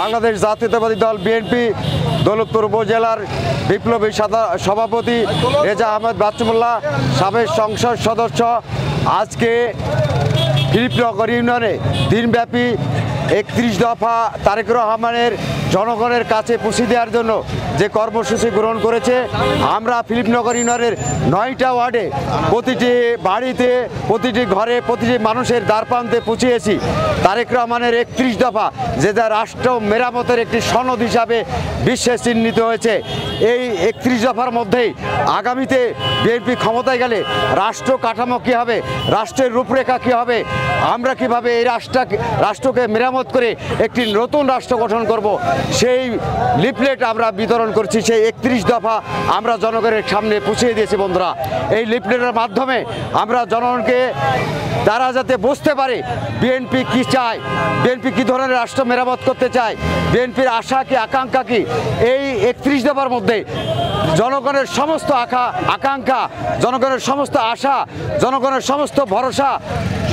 বাংলাদেশ জাতীয়তাবাদী দল বিএনপি দৌলতপুর উপজেলার বিপ্লবী সভাপতি রেজা আহমেদ বাচ্চুমুল্লাহ, সাবেক সংসদ সদস্য, আজকে ফিলিপনগর ইউনিয়নে দিনব্যাপী 31 দফা তারেক রহমানের জনগণের কাছে পৌঁছে দেওয়ার জন্য যে কর্মসূচি গ্রহণ করেছে। আমরা ফিলিপনগর ইউনিয়নের 9টা ওয়ার্ডে প্রতিটি বাড়িতে, প্রতিটি ঘরে, প্রতিটি মানুষের দ্বারপ্রান্তে পৌঁছিয়েছি তারেক রহমানের 31 দফা, যেটা রাষ্ট্র মেরামতের একটি সনদ হিসাবে বিশ্বে চিহ্নিত হয়েছে। এই 31 দফার মধ্যেই আগামীতে বিএনপি ক্ষমতায় গেলে রাষ্ট্র কাঠামো কী হবে, রাষ্ট্রের রূপরেখা কী হবে, আমরা কিভাবে এই রাষ্ট্রকে মেরামত করে একটি নতুন রাষ্ট্র গঠন করব, সেই লিফলেট আমরা বিতরণ করছি। সেই 31 দফা আমরা জনগণের সামনে পৌঁছে দিয়েছি বন্ধুরা। এই লিফলেটের মাধ্যমে আমরা জনগণকে তারা যাতে বুঝতে পারে বিএনপি কি চায়, বিএনপি কী ধরনের রাষ্ট্র মেরামত করতে চায়, বিএনপির আশা কি আকাঙ্ক্ষা কি। এই 31 দফার মধ্যে জনগণের সমস্ত আকাঙ্ক্ষা, জনগণের সমস্ত আশা, জনগণের সমস্ত ভরসা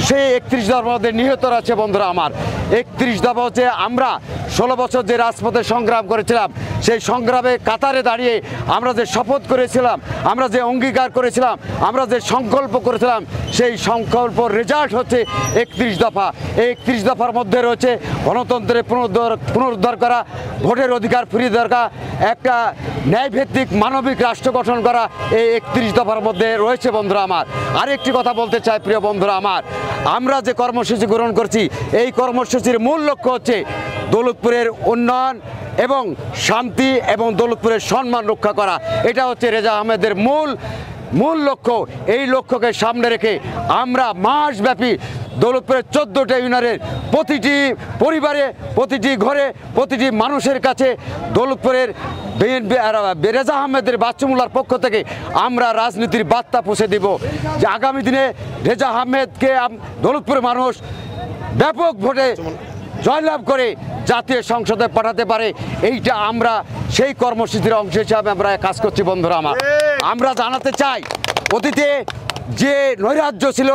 সেই 31 দফার মধ্যে নিহিত আছে বন্ধুরা আমার। 31 দফা হচ্ছে আমরা 16 বছর যে রাজপথে সংগ্রাম করেছিলাম, সেই সংগ্রামে কাতারে দাঁড়িয়ে আমরা যে শপথ করেছিলাম, আমরা যে অঙ্গীকার করেছিলাম, আমরা যে সংকল্প করেছিলাম, সেই সংকল্প রেজাল্ট হচ্ছে 31 দফা। এই 31 দফার মধ্যে রয়েছে গণতন্ত্রের পুনরুদ্ধার করা, ভোটের অধিকার ফিরিয়ে দরকার, একটা ন্যায়ভিত্তিক মানবিক রাষ্ট্র গঠন করা, এই 31 দফার মধ্যে রয়েছে বন্ধুরা আমার। আরেকটি কথা বলতে চাই প্রিয় বন্ধুরা আমার, আমরা যে কর্মসূচি গ্রহণ করছি, এই কর্মসূচির মূল লক্ষ্য হচ্ছে দৌলতপুরের উন্নয়ন এবং শান্তি এবং দৌলতপুরের সম্মান রক্ষা করা। এটা হচ্ছে রেজা আহমেদের মূল লক্ষ্য। এই লক্ষ্যকে সামনে রেখে আমরা মাসব্যাপী দৌলতপুরের 14টা ইউনিয়নের প্রতিটি পরিবারে, প্রতিটি ঘরে, প্রতিটি মানুষের কাছে দৌলতপুরের রেজা আহমেদের বাচ্চুমুল্লার পক্ষ থেকে আমরা রাজনীতির বার্তা পৌঁছে দেব যে আগামী দিনে রেজা আহমেদকে দৌলতপুরের মানুষ ব্যাপক ভোটে জয়লাভ করে জাতীয় সংসদে পাঠাতে পারে। এইটা আমরা সেই কর্মসূচির অংশ হিসাবে আমরা কাজ করছি বন্ধুরা আমার। আমরা জানাতে চাই অতীতে যে নৈরাজ্য ছিল,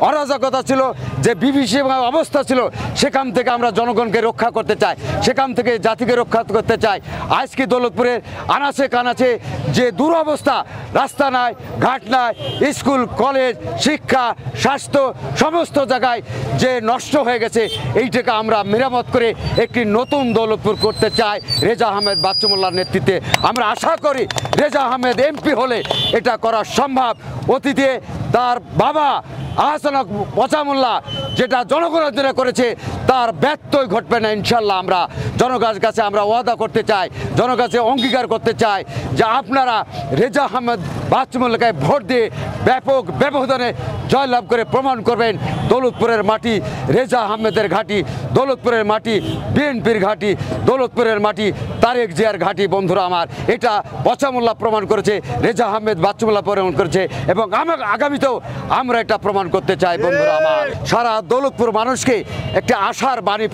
অরাজকতা ছিল, যে বিভীষিকাময় অবস্থা ছিল, সেখান থেকে আমরা জনগণকে রক্ষা করতে চাই, সেখান থেকে জাতিকে রক্ষা করতে চাই। আজকে দৌলতপুরের আনাচে কানাচে যে দুরবস্থা, রাস্তা নাই, ঘাট নাই, স্কুল কলেজ, শিক্ষা, স্বাস্থ্য সমস্ত জায়গায় যে নষ্ট হয়ে গেছে, এইটাকে আমরা মেরামত করে একটি নতুন দৌলতপুর করতে চাই রেজা আহমেদ বাচ্চুমুল্লার নেতৃত্বে। আমরা আশা করি রেজা আহমেদ এমপি হলে এটা করা সম্ভব। অতীতে তার বাবা আহসানক পচামুল্লাহ যেটা জনগণের জন্য করেছে, তার ব্যত্যয় ঘটবে না ইনশাল্লাহ। আমরা জনগণের কাছে আমরা ওয়াদা করতে চাই, জনগণের কাছে অঙ্গীকার করতে চাই যে আপনারা রেজা আহমেদ বাচ্চুমুল্লাহকে ভোট দিয়ে ব্যাপক ব্যবধানে জয়লাভ করে প্রমাণ করবেন দৌলতপুরের মাটি রেজা আহমেদের ঘাঁটি, দৌলতপুরের মাটি বিএনপির ঘাঁটি, দৌলতপুরের মাটি তারেক জিয়ার ঘাঁটি বন্ধুরা আমার। এটা পচামুল্লাহ প্রমাণ করেছে, রেজা আহমেদ বাচ্চুমুল্লাহ প্রমাণ করেছে, এবং আগামীতেও আমরা এটা প্রমাণ করতে চাই বন্ধুরা আমার। সারা দৌলতপুর মানুষকে একটা আশার বাণী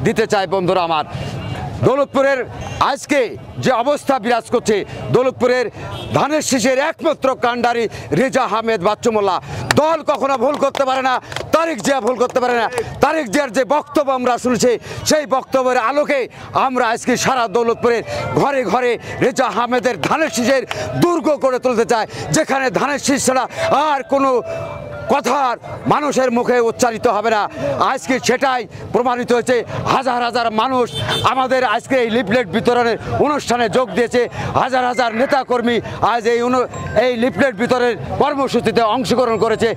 দিতে চাই বন্ধুরা আমার। দৌলতপুরের আজকে যে অবস্থা বিরাজ করছে, দৌলতপুরের ধানের শীষের একমাত্র কাণ্ডারি রেজা আহমেদ বাচ্চুমুল্লাহ। দল কখনো ভুল করতে পারে না, তারেক জিয়া ভুল করতে পারে না। তারেক জিয়ার যে বক্তব্য আমরা শুনেছি, সেই বক্তব্যের আলোকে আমরা আজকে সারা দৌলতপুরের ঘরে ঘরে রেজা আহমেদের ধানের শীষের দুর্গ করে তুলতে চাই, যেখানে ধানের শীষ ছাড়া আর কোনো কথার মানুষের মুখে উচ্চারিত হবে না। আজকে সেটাই প্রমাণিত হয়েছে। হাজার হাজার মানুষ আমাদের আজকে এই লিফলেট বিতরণের অনুষ্ঠানে যোগ দিয়েছে, হাজার হাজার নেতাকর্মী আজ এই লিফলেট বিতরণের কর্মসূচিতে অংশগ্রহণ করেছে।